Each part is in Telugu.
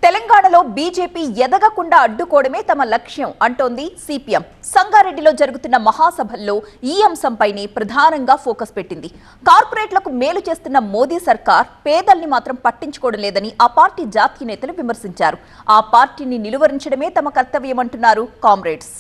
తెలంగాణలో బీజేపీ ఎదగకుండా అడ్డుకోవడమే తమ లక్ష్యం అంటోంది సిపిఎం. సంగారెడ్డిలో జరుగుతున్న మహాసభల్లో ఈ అంశంపైనే ప్రధానంగా ఫోకస్ పెట్టింది. కార్పొరేట్లకు మేలు చేస్తున్న మోదీ సర్కార్ పేదల్ని మాత్రం పట్టించుకోవడం లేదని ఆ పార్టీ జాతీయ నేతలు విమర్శించారు. ఆ పార్టీని నిలువరించడమే తమ కర్తవ్యమంటున్నారు కామ్రేడ్స్.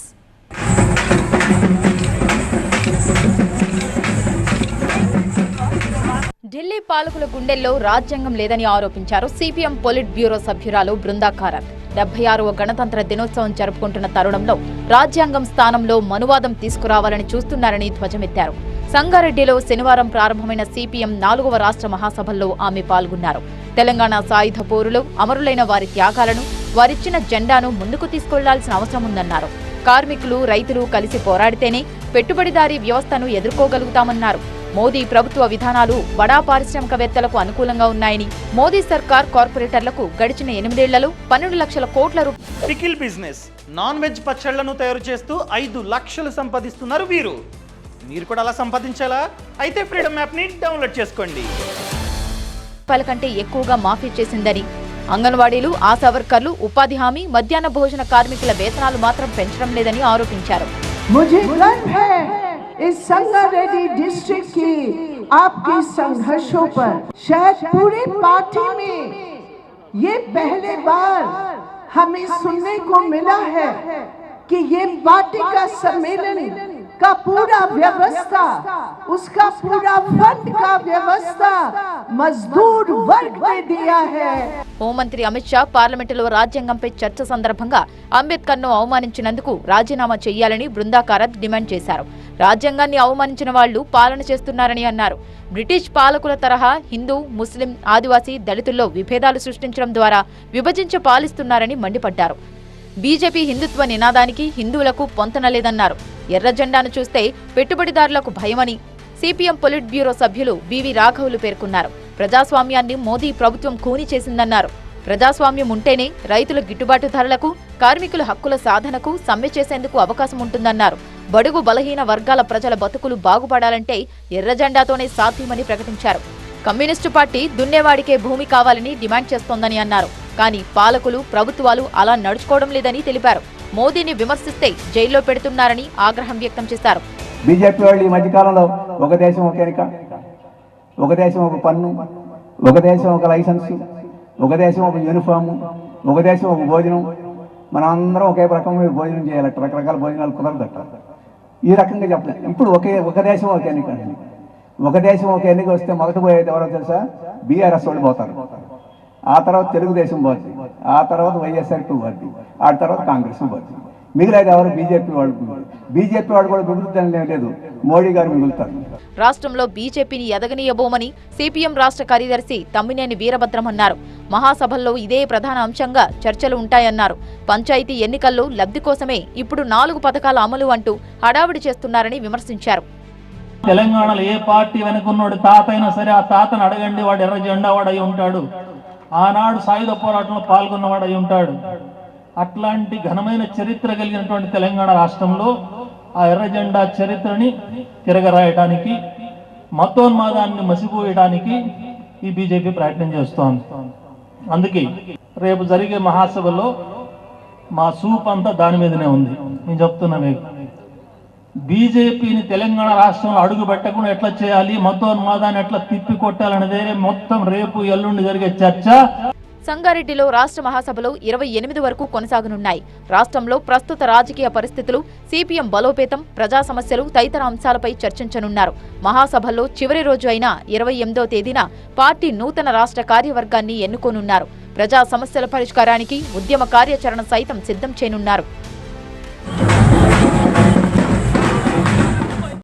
ఢిల్లీ పాలకుల గుండెల్లో రాజ్యాంగం లేదని ఆరోపించారు సిపిఎం పొలిట్ బ్యూరో సభ్యురాలు బృందా కారత్. 76వ గణతంత్ర దినోత్సవం జరుపుకుంటున్న తరుణంలో రాజ్యాంగం స్థానంలో మనువాదం తీసుకురావాలని చూస్తున్నారని ధ్వజమెత్తారు. సంగారెడ్డిలో శనివారం ప్రారంభమైన సిపిఎం 4వ రాష్ట్ర మహాసభల్లో ఆమె పాల్గొన్నారు. తెలంగాణ సాయుధ పోరులో అమరులైన వారి త్యాగాలను, వారిచ్చిన జెండాను ముందుకు తీసుకెళ్లాల్సిన అవసరం ఉందన్నారు. కార్మికులు, రైతులు కలిసి పోరాడితేనే పెట్టుబడిదారీ వ్యవస్థను ఎదుర్కోగలుగుతామన్నారు. మోదీ ప్రభుత్వ విధానాలు బడా పారిశ్రామికవేత్తలకు అనుకూలంగా ఉన్నాయని, మోదీ సర్కార్ కార్పొరేటర్లకు గడిచిన 8 ఏళ్లలో 12 లక్షల కోట్ల రూపాయలు పికిల్ బిజినెస్ నాన్ వెజ్ పచ్చళ్లను తయారు చేస్తూ 5 లక్షలు సంపాదిస్తున్నారు వీరు. మీరు కూడా అలా సంపాదించాలా? అయితే ఫ్రీడమ్ యాప్ ని డౌన్లోడ్ చేసుకోండి. కంటే ఎక్కువగా మాఫీ చేసిందని, అంగన్వాడీలు, ఆశా వర్కర్లు, ఉపాధి హామీ, మధ్యాహ్న భోజన కార్మికుల వేతనాలు మాత్రం పెంచడం లేదని ఆరోపించారు. इस संगारेड्डी डिस्ट्रिक्ट की आपकी संघर्षों पर शायद पूरी पार्टी में ये पहले बार हमें सुनने को मिला है कि ये पार्टी का सम्मेलन का पूरा व्यवस्था, उसका पूरा फंड का व्यवस्था मजदूर वर्ग ने दिया है. హోంమంత్రి అమిత్ షా పార్లమెంటులో రాజ్యాంగంపై చర్చ సందర్భంగా అంబేద్కర్ను అవమానించినందుకు రాజీనామా చేయాలని బృందా కారత్ డిమాండ్ చేశారు. రాజ్యాంగాన్ని అవమానించిన వాళ్లు పాలన చేస్తున్నారని అన్నారు. బ్రిటిష్ పాలకుల తరహా హిందూ, ముస్లిం, ఆదివాసీ, దళితుల్లో విభేదాలు సృష్టించడం ద్వారా విభజించి పాలిస్తున్నారని మండిపడ్డారు. బీజేపీ హిందుత్వ నినాదానికి హిందువులకు పొంతనలేదన్నారు. ఎర్ర జెండాను చూస్తే పెట్టుబడిదారులకు భయమని సిపిఎం పొలిట్ బ్యూరో సభ్యులు బివి రాఘవులు పేర్కొన్నారు. ప్రజాస్వామ్యాన్ని మోదీ ప్రభుత్వం ఖూనీ చేసిందన్నారు. ప్రజాస్వామ్యం ఉంటేనే రైతుల గిట్టుబాటు ధరలకు, కార్మికుల హక్కుల సాధనకు సమ్మె చేసేందుకు అవకాశం ఉంటుందన్నారు. బడుగు బలహీన వర్గాల ప్రజల బతుకులు బాగుపడాలంటే ఎర్ర జెండాతోనే సాధ్యమని ప్రకటించారు. కమ్యూనిస్టు పార్టీ దున్నేవాడికే భూమి కావాలని డిమాండ్ చేస్తోందని అన్నారు. కానీ పాలకులు, ప్రభుత్వాలు అలా నడుచుకోవడం లేదని తెలిపారు. మోదీని విమర్శిస్తే జైల్లో పెడుతున్నారని ఆగ్రహం వ్యక్తం చేశారు. బీజేపీ వాళ్ళు ఈ మధ్యకాలంలో ఒక దేశం ఒక ఎన్నిక, ఒక దేశం ఒక పన్ను, ఒక దేశం ఒక లైసెన్సు, ఒక దేశం ఒక యూనిఫాము, ఒక దేశం ఒక భోజనం, మనం అందరం ఒకే రకమైన భోజనం చేయాలట. రకరకాల భోజనాలు కుదరదట. ఈ రకంగా చెప్పలేదు. ఇప్పుడు ఒక దేశం ఒక ఎన్నిక. ఒక దేశం ఒక ఎన్నిక వస్తే మొదటి పోయేది ఎవరో తెలుసా? బీఆర్ఎస్ వాళ్ళు పోతారు. ఆ తర్వాత తెలుగుదేశం పోతుంది, ఆ తర్వాత వైఎస్ఆర్ పోతుంది, ఆ తర్వాత కాంగ్రెస్ పోతుంది. మిగిలేదు ఎవరు? బీజేపీ వాళ్ళు. బీజేపీ వాళ్ళు కూడా మిగులుతానే లేదు, మోడీ గారు మిగులుతారు. రాష్ట్రంలో బీజేపీని ఎదగనీయబోమని సిపిఎం రాష్ట్ర కార్యదర్శి తమ్మినేని వీరభద్రం అన్నారు. మహాసభల్లో ఇదే ప్రధాన అంశంగా చర్చలు ఉంటాయన్నారు. పంచాయతీ ఎన్నికల్లో లబ్ధి కోసమే ఇప్పుడు 4 పథకాల అమలు అంటూ హడావిడి చేస్తున్నారని విమర్శించారు. తెలంగాణలో ఏ పార్టీ వెనుకున్నాడు తాత అయినా సరే, ఆ తాతను అడగండి, వాడు ఎర్ర జెండా వాడై ఉంటాడు. ఆనాడు సాయుధ పోరాటంలో పాల్గొన్నవాడై ఉంటాడు. అట్లాంటి ఘనమైన చరిత్ర కలిగినటువంటి తెలంగాణ రాష్ట్రంలో ఆ ఎర్ర జెండా చరిత్రని తిరగరాయడానికి, మతోన్మాదాన్ని మసిపోయడానికి ఈ బీజేపీ ప్రయత్నం చేస్తోంది. అందుకే రేపు జరిగే మహాసభలో మా సూప్ అంతా దాని మీదనే ఉంది. నేను చెప్తున్నా మీకు, బీజేపీని తెలంగాణ రాష్ట్రంలో అడుగు పెట్టకుండా ఎట్లా చేయాలి, మతోన్మాదాన్ని ఎట్లా తిప్పి కొట్టాలనేదే మొత్తం రేపు ఎల్లుండి జరిగే చర్చ. సంగారెడ్డిలో రాష్ట్ర మహాసభలు 28 వరకు కొనసాగనున్నాయి. రాష్ట్రంలో ప్రస్తుత రాజకీయ పరిస్థితులు, సిపిఎం బలోపేతం, ప్రజా సమస్యలు తదితర అంశాలపై చర్చించనున్నారు. మహాసభల్లో చివరి రోజు అయిన 28వ తేదీన పార్టీ నూతన రాష్ట్ర కార్యవర్గాన్ని ఎన్నుకోనున్నారు. ప్రజా సమస్యల పరిష్కారానికి ఉద్యమ కార్యాచరణ సైతం సిద్ధం చేయనున్నారు.